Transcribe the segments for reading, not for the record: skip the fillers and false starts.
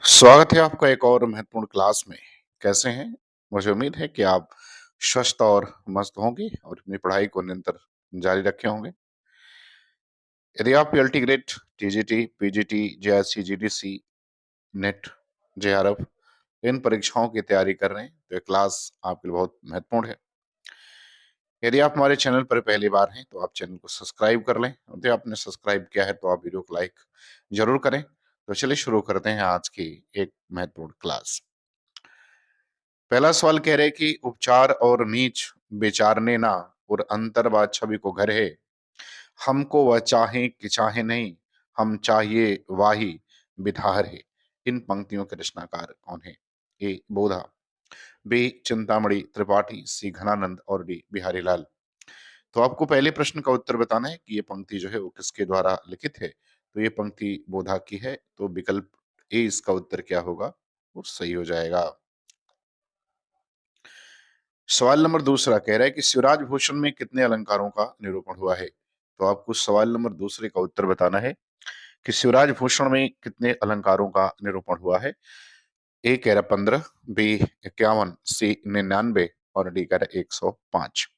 स्वागत है आपका एक और महत्वपूर्ण क्लास में। कैसे हैं? मुझे उम्मीद है कि आप स्वस्थ और मस्त होंगे और अपनी पढ़ाई को निरंतर जारी रखे होंगे। यदि आप LT grade, TGT, PGT, JRC, GDC, NET, JRF इन परीक्षाओं की तैयारी कर रहे हैं तो ये क्लास आपके लिए बहुत महत्वपूर्ण है। यदि आप हमारे चैनल पर पहली बार हैं तो आप चैनल को सब्सक्राइब कर लें। यदि आपने सब्सक्राइब किया है तो आप वीडियो को लाइक जरूर करें। तो चलिए शुरू करते हैं आज की एक महत्वपूर्ण क्लास। पहला सवाल कह रहे कि उपचार और नीच विचारने ना और अंतर व छवि को घर है। हमको वह चाहे कि चाहे नहीं, हम चाहिए वाही विधार है। इन पंक्तियों के रचनाकार कौन है? ए बोधा, बी चिंतामणि त्रिपाठी, सी घनानंद और डी बिहारी लाल। तो आपको पहले प्रश्न का उत्तर बताना है कि ये पंक्ति जो है वो किसके द्वारा लिखित है। तो ये पंक्ति बोधा की है। तो विकल्प ए इसका उत्तर क्या होगा? वो सही हो जाएगा। सवाल नंबर दूसरा कह रहा है कि शिवराज भूषण में कितने अलंकारों का निरूपण हुआ है? तो आपको सवाल नंबर दूसरे का उत्तर बताना है कि शिवराज भूषण में कितने अलंकारों का निरूपण हुआ है। ए कह रहा 15, बी 51, सी 99 और डी कह रहा 105।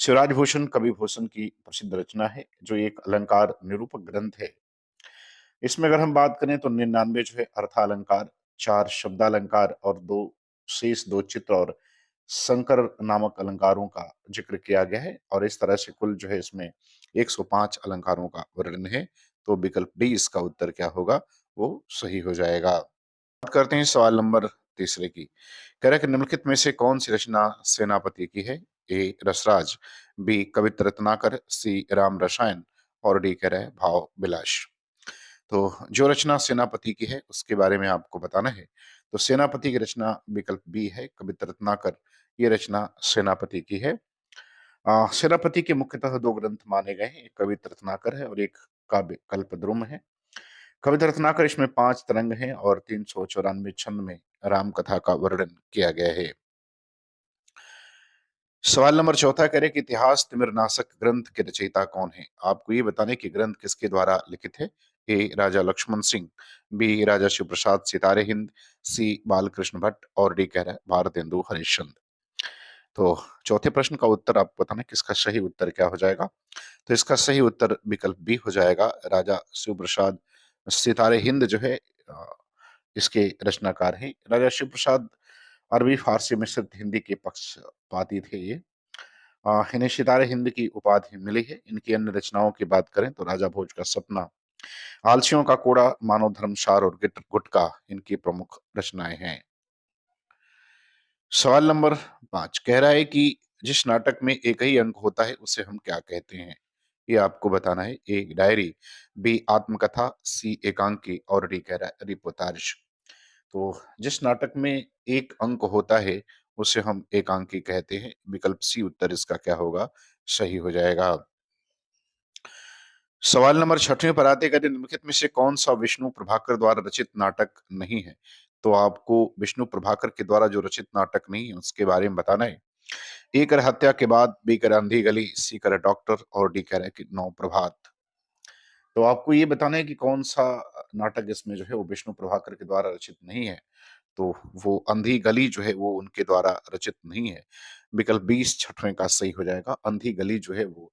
शिवराज भूषण कवि भूषण की प्रसिद्ध रचना है जो एक अलंकार निरूपक ग्रंथ है। इसमें अगर हम बात करें तो 99 जो है अर्थालंकार, 4 शब्दालंकार और दो चित्र और संकर नामक अलंकारों का जिक्र किया गया है। और इस तरह से कुल जो है इसमें 105 अलंकारों का वर्णन है। तो विकल्प डी इसका उत्तर क्या होगा? वो सही हो जाएगा। बात करते हैं सवाल नंबर तीसरे की। कह रहा है कि निम्नलिखित में से कौन सी रचना सेनापति की है? ए रसराज, बी कवित्र रत्नाकर, सी राम रसायन और डी कह रहा है भाव विलास। तो जो रचना सेनापति की है उसके बारे में आपको बताना है। तो सेनापति की रचना विकल्प बी है कवित्र रत्नाकर। ये रचना सेनापति की है। सेनापति के मुख्यतः दो ग्रंथ माने गए हैं, एक कवित्र रत्नाकर है और एक काव्य कल्पद्रुम है। कविता रत्नाकर इसमें 5 तरंग हैं और 394 छंद में राम कथा का वर्णन किया गया है। सवाल नंबर चौथा कह रहे कि इतिहास तिमिरनाशक ग्रंथ के रचयिता कौन है? आपको ये बताने कि ग्रंथ किसके द्वारा लिखित है। ए राजा लक्ष्मण सिंह, बी राजा शिव प्रसाद सितारे हिंद, सी बालकृष्ण भट्ट और डी कह रहा है भारतेंदु हरिश्चंद्र। तो चौथे प्रश्न का उत्तर आप बताना किसका सही उत्तर क्या हो जाएगा। तो इसका सही उत्तर विकल्प बी हो जाएगा, राजा शिव प्रसाद सितारे हिंद जो है इसके रचनाकार हैं। राजा शिव प्रसाद अरबी फारसी मिश्रित हिंदी के पक्षपाती थे ये। इन्हें सितारे हिंद की उपाधि मिली है। इनकी अन्य रचनाओं की बात करें तो राजा भोज का सपना, आलसियों का कोड़ा, मानव धर्मसार और गुटका इनकी प्रमुख रचनाएं हैं। सवाल नंबर 5 कह रहा है कि जिस नाटक में एक ही अंक होता है उसे हम क्या कहते हैं? ये आपको बताना है। ए डायरी, बी आत्मकथा, सी एकांकी और डी कह रहा है रिपोर्टाज। तो जिस नाटक में एक अंक होता है उसे हम एकांकी कहते हैं। विकल्प सी उत्तर इसका क्या होगा? सही हो जाएगा। सवाल नंबर छठवें पर आते कहते निम्नलिखित में से कौन सा विष्णु प्रभाकर द्वारा रचित नाटक नहीं है? तो आपको विष्णु प्रभाकर के द्वारा जो रचित नाटक नहीं है उसके बारे में बताना है। ए कर हत्या के बाद, बी कर अंधी गली, सी कर डॉक्टर और डी कर कि नौ प्रभात। तो आपको ये बताना है कि कौन सा नाटक इसमें जो है वो विष्णु प्रभाकर के द्वारा रचित नहीं है। तो वो अंधी गली जो है वो उनके द्वारा रचित नहीं है। विकल्प 20 छठवें का सही हो जाएगा। अंधी गली जो है वो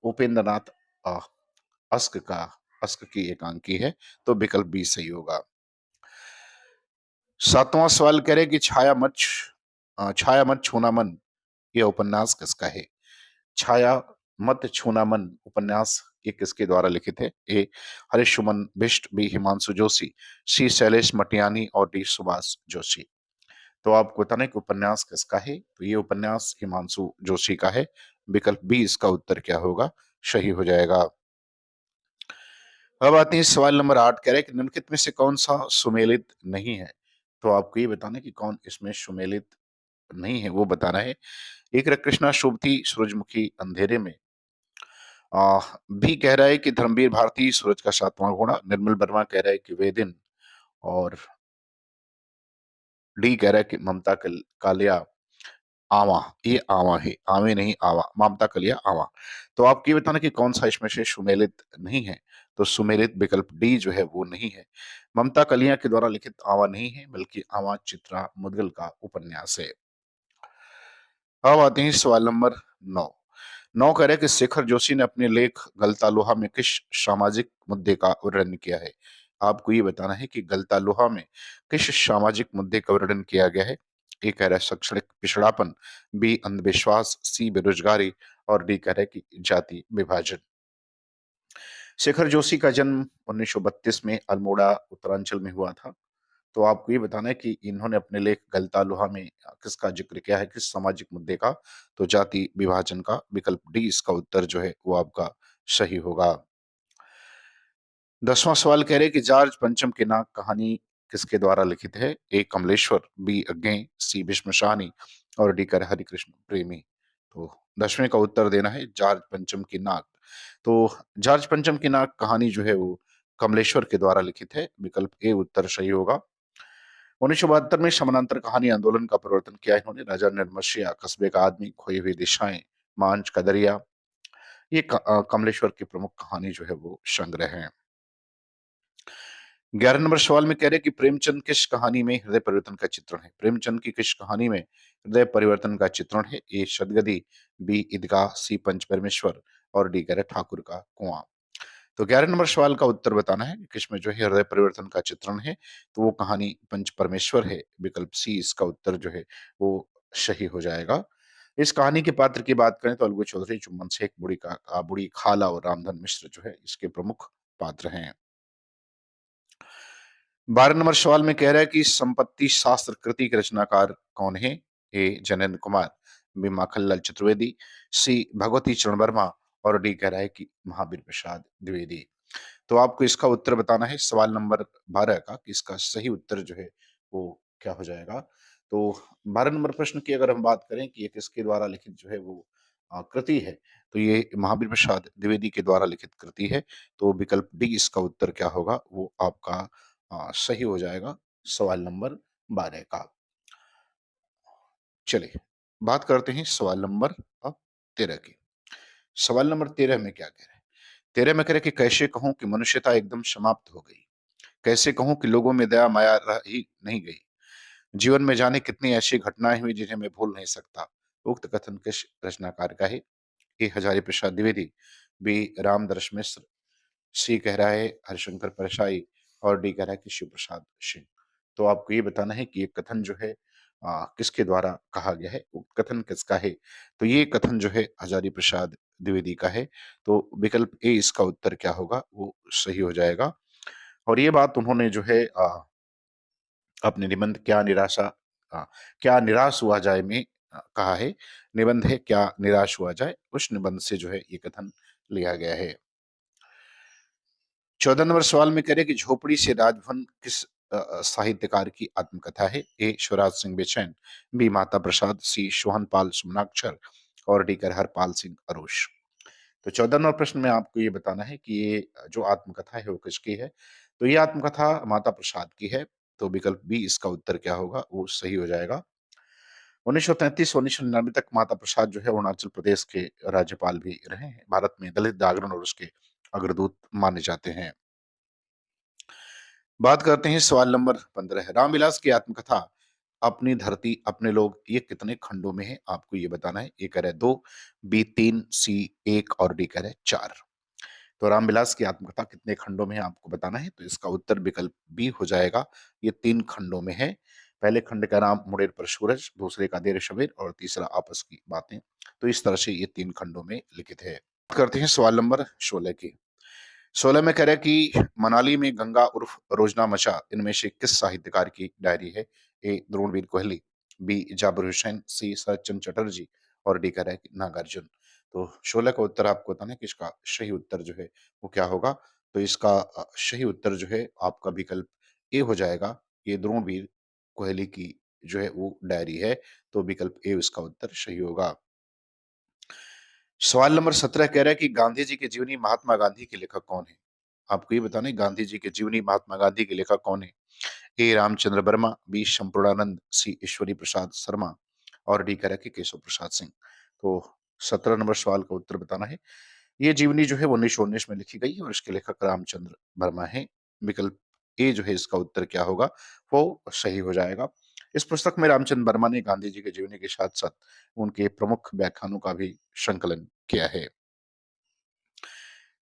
उपेंद्र नाथ अ, अस्क का अस्क की एकांकी है। तो विकल्प बी सही होगा। सातवां सवाल कह रहे कि छाया मत छूना मन ये उपन्यास किसका है? छाया मत छूना मन उपन्यास ये किसके द्वारा लिखित है? ए हरीश सुमन बिष्ट, बी हिमांशु जोशी, सी शैलेश मटियानी और डी सुभाष जोशी। तो आपको बताना है कि उपन्यास किसका है। तो ये उपन्यास हिमांशु जोशी का है। विकल्प बी इसका उत्तर क्या होगा? सही हो जाएगा। अब आते हैं सवाल नंबर 8 कह रहे हैं कि निम्नलिखित में से कौन सा सुमेलित नहीं है? तो आपको ये बताना है कि कौन इसमें सुमेलित नहीं है वो बताना है। एक कृष्णा शोभती सूरजमुखी अंधेरे में, आ, भी कह रहा है कि धर्मवीर भारती सूरज का सातवां घोड़ा, निर्मल वर्मा कह रहा है कि वे दिन और डी कह रहा है कि ममता कालिया आवा। ये आवा है, आवे नहीं आवा, ममता कलिया आवा। तो आप ये बताना कि कौन सा इसमें से सुमेलित नहीं है। तो सुमेलित विकल्प डी जो है वो नहीं है। ममता कलियां के द्वारा लिखित आवा नहीं है, बल्कि आवा चित्रा मुदगल का उपन्यास है। अब आते हैं सवाल नंबर 9। 9 कह रहे हैं कि शेखर जोशी ने अपने लेख गलता लोहा में किस सामाजिक मुद्दे का वर्णन किया है। आपको ये बताना है कि गलता लोहा में किस सामाजिक मुद्दे का वर्णन किया गया है। ए कह रहा है शैक्षणिक पिछड़ापन, बी अंधविश्वास, सी बेरोजगारी और डी कह रहा है कि जाति विभाजन। शेखर जोशी का जन्म 1932 में अल्मोड़ा उत्तरांचल में हुआ था। तो आपको ये बताना है कि इन्होंने अपने लेख गलता लोहा में किसका जिक्र किया है, किस सामाजिक मुद्दे का। तो जाति विभाजन का। विकल्प डी इसका उत्तर जो है वो आपका सही होगा। 10वां सवाल कह रहे हैं कि जॉर्ज पंचम की नाक कहानी किसके द्वारा लिखित है। ए कमलेश्वर, बी अज्ञे, सी भीष्म शाहनी और डी कर हरिकृष्ण प्रेमी। तो 10वें का उत्तर देना है जॉर्ज पंचम की नाक। तो जॉर्ज पंचम की नाक कहानी जो है वो कमलेश्वर के द्वारा लिखित है। विकल्प ए उत्तर सही होगा। 1972 में समानांतर कहानी आंदोलन का प्रवर्तन किया इन्होंने। राजा निर्मशिया, कस्बे का आदमी, खोई हुई दिशाएं, मांझ का दरिया, ये कमलेश्वर की प्रमुख कहानी जो है वो संग्रह है। 11 नंबर सवाल में कह रहे हैं कि प्रेमचंद किस कहानी में हृदय परिवर्तन का चित्रण है। प्रेमचंद की किस कहानी में हृदय परिवर्तन का चित्रण है। ए सदगदी, बी ईदगाह, सी पंच परमेश्वर और डी कह रहे ठाकुर का कुआं। तो 11 नंबर सवाल का उत्तर बताना है कि किसमें जो है हृदय परिवर्तन का चित्रण है। तो वो कहानी पंच परमेश्वर है। विकल्प सी इसका उत्तर जो है वो सही हो जाएगा। इस कहानी के पात्र की बात करें तो अलगू चौधरी, चुम्बन शेख, बूढ़ी खाला और रामधन मिश्र जो है इसके प्रमुख पात्र हैं। 12 नंबर सवाल में कह रहा है कि संपत्ति शास्त्र कृति के रचनाकार कौन है। ए जनेन्द्र कुमार, बी माखनलाल चतुर्वेदी, सी भगवती चरण वर्मा और डी कह रहा है कि महावीर प्रसाद द्विवेदी। तो आपको इसका उत्तर बताना है सवाल नंबर 12 का कि इसका सही उत्तर जो है वो क्या हो जाएगा। तो 12 नंबर प्रश्न की अगर हम बात करें कि ये किसके द्वारा लिखित जो है वो कृति है, तो ये महावीर प्रसाद द्विवेदी के द्वारा लिखित कृति है। तो विकल्प डी इसका उत्तर क्या होगा वो आपका सही हो जाएगा सवाल नंबर 12 का। चलिए बात करते हैं सवाल नंबर 13 की। सवाल नंबर 13 में क्या कह रहे हैं। 13 में कह रहे हैं कि कैसे कहूं कि मनुष्यता एकदम समाप्त हो गई, कैसे कहूं कि लोगों में दया माया रह ही नहीं गई, जीवन में जाने कितनी ऐसी घटनाएं हुई जिन्हें मैं भूल नहीं सकता। उक्त कथन किस रचनाकार का है। ए हजारी प्रसाद द्विवेदी, बी रामदर्श मिश्र, सी कह रहा है हरिशंकर परसाई और डी कह रहा है कि शिव प्रसाद सिंह। तो आपको ये बताना है कि ये कथन जो है किसके द्वारा कहा गया है, उक्त कथन किसका है। तो ये कथन जो है हजारी प्रसाद द्विवेदी का है। तो विकल्प ए इसका उत्तर क्या होगा वो सही हो जाएगा। और ये बात उन्होंने जो है अपने निबंध क्या निराश हुआ जाए में कहा है। निबंध है क्या निराश हुआ जाए, उस निबंध से जो है ये कथन लिया गया है। 14 नंबर सवाल में कह रहे कि झोपड़ी से राजभवन किस साहित्यकार की आत्मकथा है। ए शिवराज सिंह बेचैन, बी माता प्रसाद, सी सोहनपाल सुमनाक्षर और डी कर हरपाल सिंह अरोश। तो 14 नंबर प्रश्न में आपको ये बताना है कि ये जो आत्मकथा है वो किसकी है। तो ये आत्मकथा माता प्रसाद की है। तो विकल्प बी इसका उत्तर क्या होगा वो सही हो जाएगा। 1933-1999 तक माता प्रसाद जो है अरुणाचल प्रदेश के राज्यपाल भी रहे हैं। भारत में दलित जागरण और उसके अग्रदूत माने जाते हैं। बात करते हैं सवाल नंबर 15। रामविलास की आत्मकथा अपनी धरती अपने लोग ये कितने खंडों में है आपको ये बताना है। ए कह रहे 2, बी 3, सी 1 और डी कह रहे 4। तो रामविलास की आत्मकथा कितने खंडों में है आपको बताना है। तो इसका उत्तर विकल्प बी हो जाएगा। ये 3 खंडों में है। पहले खंड का नाम मुड़ेर पर सूरज, दूसरे का देर सवेर और तीसरा आपस की बातें। तो इस तरह से ये 3 खंडों में लिखित है। बात करते हैं सवाल नंबर 16 की। 16 में कह रहा है कि मनाली में गंगा उर्फ रोजना मचा इनमें से किस साहित्यकार की डायरी है। ए द्रोणवीर कोहली, बी जाबिर हुसैन, सी शरतचंद्र चटर्जी और डी कह रहा है कि नागार्जुन। तो 16 का उत्तर आपको बताना है कि इसका सही उत्तर जो है वो क्या होगा। तो इसका सही उत्तर जो है आपका विकल्प ए हो जाएगा। ये द्रोणवीर कोहली की जो है वो डायरी है। तो विकल्प ए इसका उत्तर सही होगा। सवाल नंबर 17 कह रहा है कि गांधी जी के जीवनी महात्मा गांधी के लेखक कौन है। आपको ये बताना है गांधी जी के जीवनी महात्मा गांधी के लेखक कौन है। ए रामचंद्र वर्मा, बी शंपूर्णानंद, सी ईश्वरी प्रसाद शर्मा और डी कह रहा है कि केशव प्रसाद सिंह। तो 17 नंबर सवाल का उत्तर बताना है। ये जीवनी जो है वो 1919 में लिखी गई है और इसके लेखक रामचंद्र वर्मा हैं। विकल्प ए जो है इसका उत्तर क्या होगा, वो सही हो जाएगा। इस पुस्तक में रामचंद्र वर्मा ने गांधी जी के जीवनी के साथ-साथ उनके प्रमुख व्याख्यानों का भी संकलन किया है।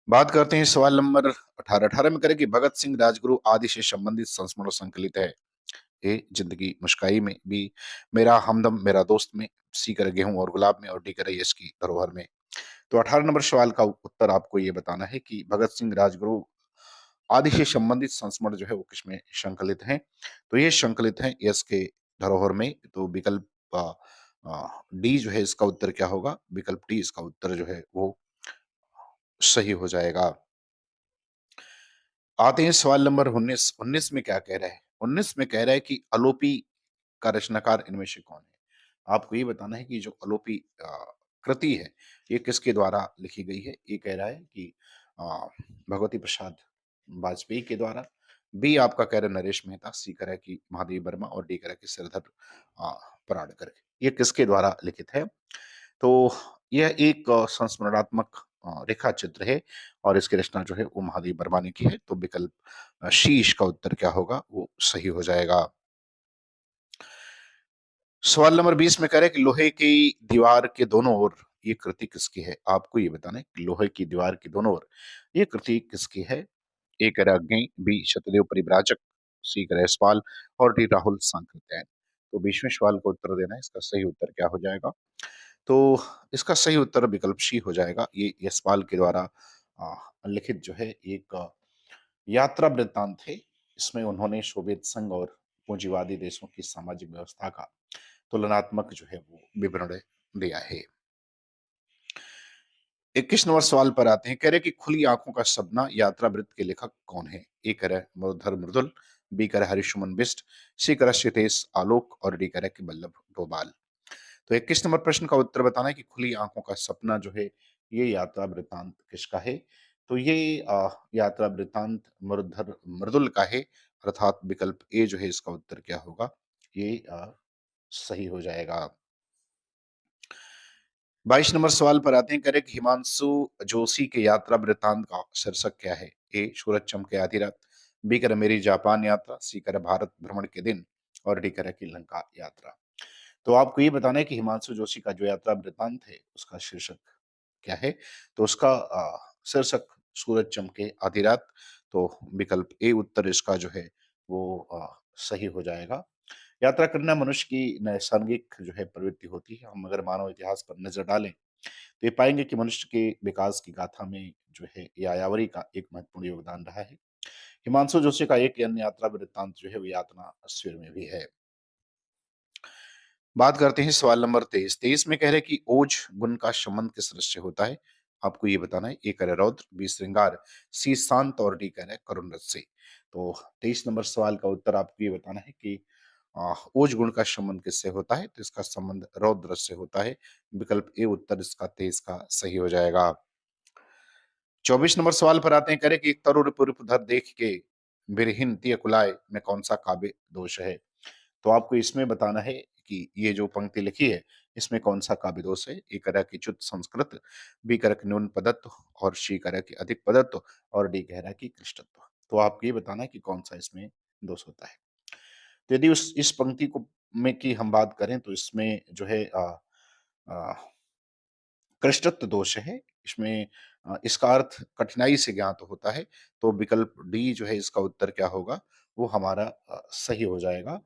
बात करते हैं सवाल नंबर 18। 18 में करें कि भगत सिंह राजगुरु आदि से संबंधित संस्मरण संकलित है। ए जिंदगी मुस्काई में, बी मेरा हमदम मेरा दोस्त में, सी करे गेहूं और गुलाब में और डी करे यश की धरोहर में। तो 18 नंबर सवाल का उत्तर आपको ये बताना है कि भगत सिंह राजगुरु आदि से संबंधित संस्मरण जो है वो किसमें संकलित हैं। तो ये संकलित हैं यश के धरोहर में। तो विकल्प डी जो है इसका उत्तर क्या होगा, विकल्प डी इसका उत्तर जो है वो सही हो जाएगा। आते हैं सवाल नंबर 19। 19 में क्या कह रहा है? 19 में कह रहा है कि अलोपी का रचनाकार इनमें से कौन है? आपको ये बताना है कि जो अलोपी कृति है, ये किसके द्वारा लिखी गई है? ए कह रहा है कि भगवती प्रसाद वाजपेयी के द्वारा, बी आपका कह रहा है नरेश मेहता, सी कह रहा है कि महादेवी वर्मा और डी कह रहा है कि सिरधर अ, पराडकर। ये किसके द्वारा लिखित है? तो यह एक संस्मरणात्मक रेखा चित्र है और इसकी रचना जो है वो महादेव वर्मा ने की है। तो विकल्प शीश का उत्तर क्या होगा, वो सही हो जाएगा। सवाल नंबर 20 में कह रहे हैं कि लोहे की दीवार के दोनों ओर ये कृति किसकी है? आपको ये बताना है कि लोहे की दीवार के दोनों ओर ये कृति किसकी है? ए कह रहा है अग्नि, बी सत्यदेव परिव्राजक, सी कह रहा है यशपाल और डी राहुल सांकृत्यायन। तो 20वें सवाल का उत्तर देना है, इसका सही उत्तर क्या हो जाएगा? तो इसका सही उत्तर विकल्प सी हो जाएगा। ये यशपाल के द्वारा अ, लिखित जो है एक यात्रा वृत्तांत है। इसमें उन्होंने सोवियत संघ और पूंजीवादी देशों की सामाजिक व्यवस्था का तुलनात्मक जो है वो विवरण दिया है। 21 नंबर सवाल पर आते हैं। कह रहे कि खुली आंखों का सपना यात्रा वृत्त के लेखक कौन है? ए कह रहा है मुरलीधर मृदुल, बी कह रहा है हरिशुमन बिष्ट, सी कह रहा है क्षितेश आलोक और डी कह रहा है कि वल्लभ डोभाल। तो 21 नंबर प्रश्न का उत्तर बताना है कि खुली आंखों का सपना जो है ये यात्रा वृत्तांत किसका है? तो ये यात्रा वृत्तांत मुरलीधर मृदुल का है, अर्थात विकल्प ए जो है इसका उत्तर क्या होगा, ये सही हो जाएगा। 22 नंबर सवाल पर आते हैं। करें कि हिमांशु जोशी के यात्रा वृत्तांत का शीर्षक क्या है? ए सूरज चमके आधी रात, बी करे मेरी जापान यात्रा, सी करे भारत भ्रमण के दिन और डी करे की लंका यात्रा। तो आपको ये बताना है कि हिमांशु जोशी का जो यात्रा वृत्तांत है उसका शीर्षक क्या है? तो उसका शीर्षक सूरज चमके आधी रात। तो विकल्प ए उत्तर इसका जो है वो सही हो जाएगा। यात्रा करना मनुष्य की नैसर्गिक जो है प्रवृत्ति होती है। हम अगर मानव इतिहास पर नजर डालें तो ये पाएंगे कि मनुष्य के विकास की गाथा में जो है यायावरी का एक महत्वपूर्ण योगदान रहा है। हिमांशु जोशी का एक अन्य यात्रा वृत्तांत जो है वो यातना अश्वीर में भी है। बात करते हैं सवाल नंबर 23। 23 में कह रहे हैं कि ओज गुण का संबंध किस रस से होता है? आपको ये बताना है। ए कह रहा है रौद्र, बी श्रृंगार, सी शांत और डी कह रहा है करुण रस से। तो 23 नंबर सवाल का उत्तर आपको ये बताना है कि ओज गुण का संबंध किससे होता है? तो इसका संबंध रौद्र रस से होता है। विकल्प ए उत्तर इसका 23 का सही हो जाएगा। 24 नंबर सवाल पर आते हैं। कह रहे कि एक तरुण पुरधर देख के बिरहिन तिय कुलाय में कौन सा काव्य दोष है? तो आपको इसमें बताना है कि ये जो पंक्ति लिखी है, इसमें कौन-सा काव्य दोष है? ए कह रहा है कि च्युत संस्कृत, बी कह रहा है कि न्यून पदत्व और सी कह रहा है कि अधिक पदत्व और डी कह रहा है कि कृष्णत्व। तो आपको ये बताना है कि कौन-सा इसमें दोष होता है। तो यदि उस इस पंक्ति को में की हम बात करें तो इसमें जो है अ, कृष्णत्व दोष है। इसमें इसका अर्थ कठिनाई से ज्ञात होता है। तो विकल्प डी जो है इसका उत्तर क्या होगा? वो हमारा सही हो जाएगा।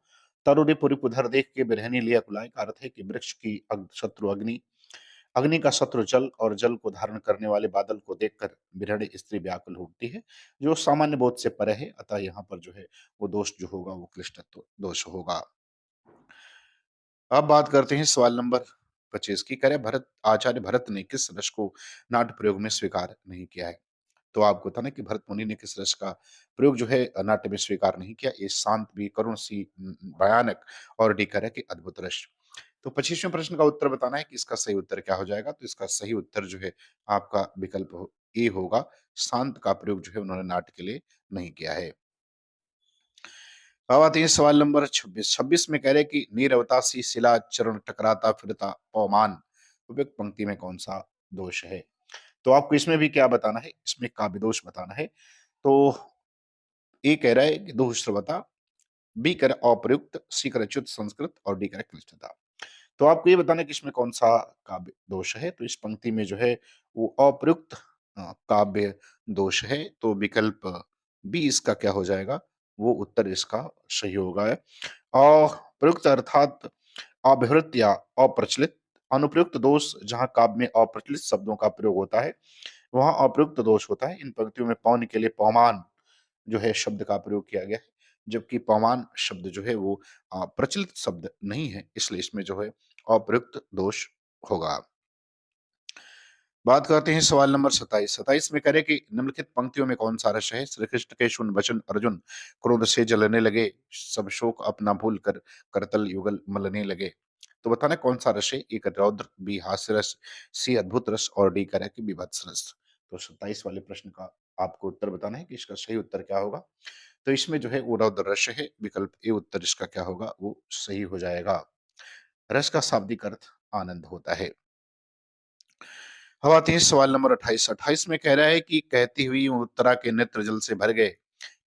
तरुणी पुरिपुधर देख के बिरहनी लिया कुलाय का अर्थ है कि वृक्ष की शत्रु अग्नि, अग्नि का शत्रु जल और जल को धारण करने वाले बादल को देखकर बिरहणी स्त्री व्याकुल होती है, जो सामान्य बोध से परे है। अतः यहाँ पर जो है वो दोष जो होगा वो कृष्णत्व दोष होगा। अब बात करते हैं सवाल नंबर 25 की। करें भरत आचार्य भरत ने किस रस को नाट्य प्रयोग में स्वीकार नहीं किया है? तो आपको था ना कि भरत मुनि ने किस रस का प्रयोग जो है नाट्य में स्वीकार नहीं किया। ये शांत भी, करुण सी, भयानक और डी कह रहा है कि अद्भुत रस। तो 25वें प्रश्न का उत्तर बताना है कि इसका सही उत्तर क्या हो जाएगा। तो इसका सही उत्तर जो है आपका विकल्प ए होगा। शांत का प्रयोग जो है उन्होंने नाट्य के लिए नहीं किया है। अब आते हैं सवाल नंबर 26। 26 में कह रहे हैं कि नीरवता सी शिला चरण टकराता फिरता पवमान उपयुक्त पंक्ति में कौन सा दोष है? तो आपको इसमें भी क्या बताना है? इसमें काव्य दोष बताना है। तो ए कह रहा है कि दुःश्रवता, बी कह रहा है अप्रयुक्त, सी कह रहा है च्युत संस्कृत और डी कह रहा है क्लिष्टता। तो आपको ये बताना है कि इसमें कौन-सा काव्य दोष है? तो इस पंक्ति में जो है वो अप्रयुक्त काव्य दोष है, तो विकल्प बी इसका क्या हो जाएगा? वो उत्तर इसका सही होगा। प्रयुक्त अर्थात अभिवृत या अप्रचलित, अनुप्रयुक्त दोष जहाँ काव्य में अप्रचलित शब्दों का प्रयोग होता है, वहाँ अप्रयुक्त दोष होता है। इन पंक्तियों में पौन के लिए पौमान जो है शब्द का प्रयोग किया गया है, जबकि पौमान शब्द जो है वो प्रचलित शब्द नहीं है, इसलिए इसमें जो है अप्रयुक्त दोष होगा। बात करते हैं सवाल नंबर 27। 27 में कह रहे कि निम्नलिखित पंक्तियों में कौन सा रस है? श्री कृष्ण के शून्य वचन अर्जुन क्रोध से जलने लगे, सब शोक अपना भूल कर करतल युगल मलने लगे। तो बताना कौन सा रस है? ए रौद्र, बी हास्य रस, सी अद्भुत रस और डी कह रहा है कि बीभत्स रस। तो 27 वाले प्रश्न का आपको उत्तर बताना है कि इसका सही उत्तर क्या होगा। तो इसमें जो है वो रौद्र रस है, विकल्प ए उत्तर इसका क्या होगा वो सही हो जाएगा। रस का शाब्दिक अर्थ आनंद होता है। अब आते हैं सवाल नंबर 28। 28 में कह रहा है कि कहती हुई उत्तरा के नेत्र जल से भर गए,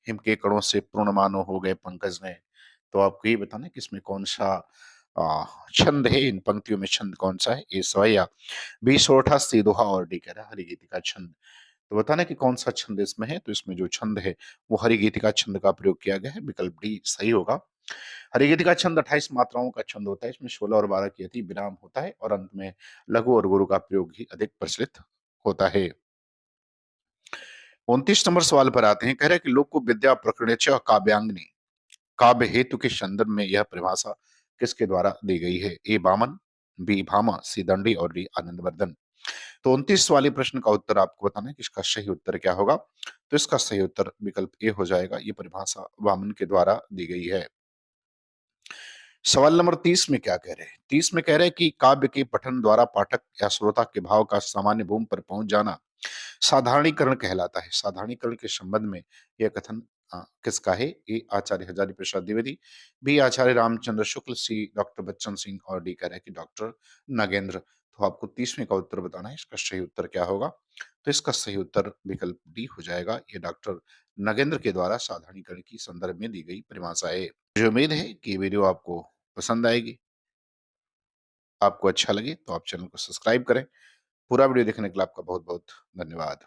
हिम के कणों से पूर्ण मानो हो गए पंकज में। तो आपको ये बताना है कि इसमें कौन सा छंद है? इन पंक्तियों में छंद कौन सा है? ए सवैया, बी सोरठा, सी दोहा और डी कह रहा है हरिगीतिका छंद। तो बताना कि कौन सा छंद इसमें है? तो इसमें जो छंद है वो हरिगीतिका छंद का प्रयोग किया गया है, विकल्प डी सही होगा। हरिगीतिका छंद 28 मात्राओं का छंद होता है। इसमें 16 और 12 की अति विराम होता है और अंत में लघु और गुरु का प्रयोग ही अधिक प्रचलित होता है। 29 नंबर सवाल पर आते हैं। कह रहे हैं कि लोक विद्या प्रकृण्यच काव्यांगनी, काव्य हेतु के संदर्भ में यह परिभाषा किसके द्वारा दी गई है? ए बामन, बी भामा, सी दंडी और डी आनंदवर्धन। तो 29 वाले प्रश्न का उत्तर आपको बताना है कि इसका सही उत्तर क्या होगा। तो इसका सही उत्तर विकल्प ए हो जाएगा। ये परिभाषा वामन के द्वारा दी गई है। सवाल नंबर 30 में क्या कह रहे हैं? 30 में कह रहे हैं कि काव्य के पठन द्वारा पाठक या श्रोता के भाव का सामान्य भूमि पर पहुंच जाना साधारणीकरण कहलाता है। साधारणीकरण के संबंध में यह कथन किसका है? ए आचार्य हजारी प्रसाद द्विवेदी, बी आचार्य रामचंद्र शुक्ल, सी डॉक्टर बच्चन सिंह और डी कह रहे हैं कि डॉक्टर नागेंद्र। तो आपको 30वें का उत्तर बताना है, इसका सही उत्तर क्या होगा। तो इसका सही उत्तर विकल्प डी हो जाएगा। ये डॉक्टर नगेंद्र के द्वारा साधारणीकरण की संदर्भ में दी गई परिभाषा है। मुझे उम्मीद है कि ये वीडियो आपको पसंद आएगी। आपको अच्छा लगे तो आप चैनल को सब्सक्राइब करें। पूरा वीडियो देखने के लिए आपका बहुत बहुत धन्यवाद।